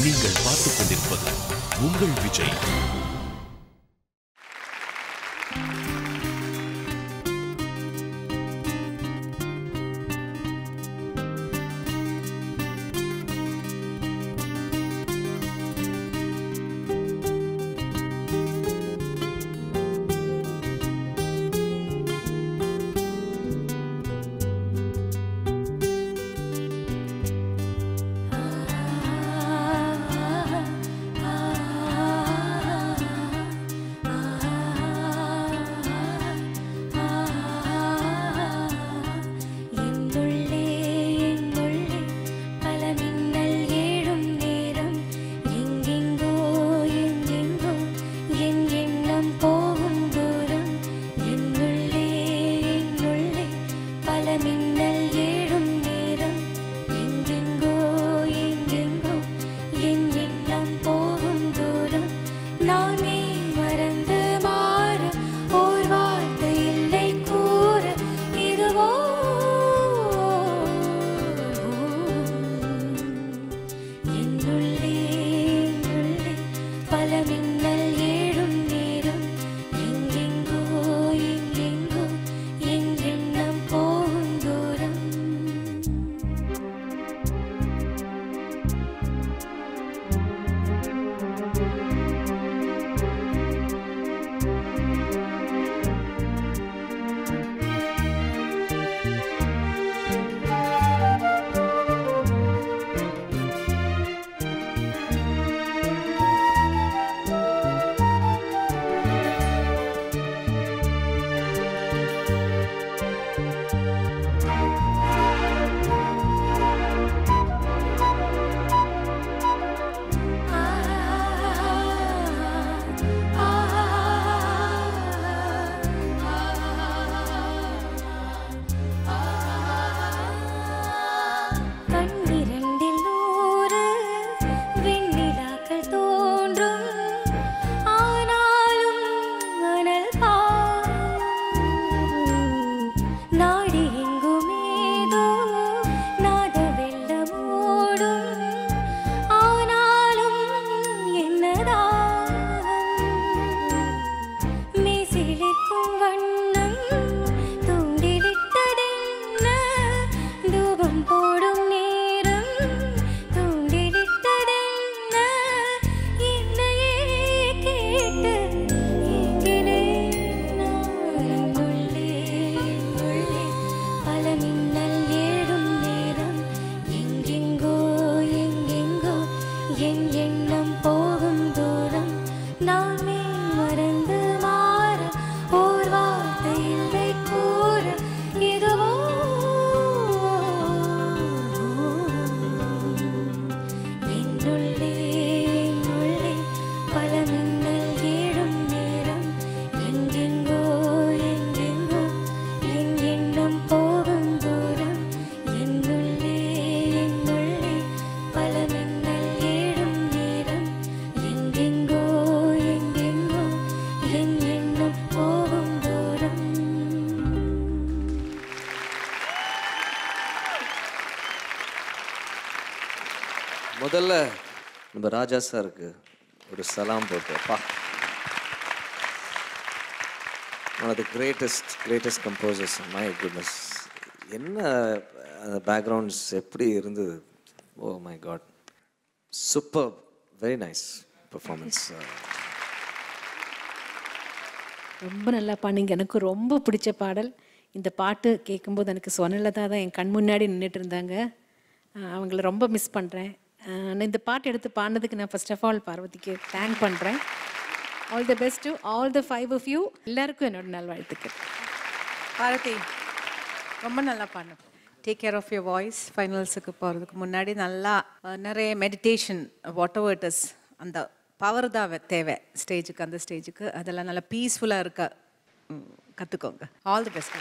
நீங்கள் பார்த்துக் கொண்டிருப்பது உங்கள் விஜய். முதல்ல நம்ம ராஜா சாருக்கு ஒரு சலாம் போட்டுப்பா. One of the greatest composers. My goodness, என்ன அந்த பேக்ரவுண்ட்ஸ் எப்படி இருந்தது? Oh my God, super, very nice performance. ரொம்ப நல்லா பாடுங்க. எனக்கு ரொம்ப பிடிச்ச பாடல். இந்த பாட்டு கேட்கும்போது எனக்கு சொன்னலதா தான் என் கண் முன்னாடி நின்றுட்டு இருந்தாங்க. அவங்கள ரொம்ப மிஸ் பண்ணுறேன். இந்த பாட்டு எடுத்து பாடினதுக்கு நான் ஃபர்ஸ்ட் ஆஃப் ஆல் பார்வதிக்கு தேங்க் பண்ணுறேன். All the best to all the 5 of you. எல்லாருக்கும் என்னோட நல்வாழ்த்துக்கள். பார்வதி ரொம்ப நல்லா பாடு. Take care of your voice. ஃபைனல்ஸுக்கு போகிறதுக்கு முன்னாடி நல்லா நிறைய meditation, whatever it is, அந்த பவர் தான் தேவை ஸ்டேஜுக்கு. அந்த ஸ்டேஜுக்கு அதெல்லாம் நல்லா பீஸ்ஃபுல்லாக இருக்க கற்றுக்கோங்க. All the best.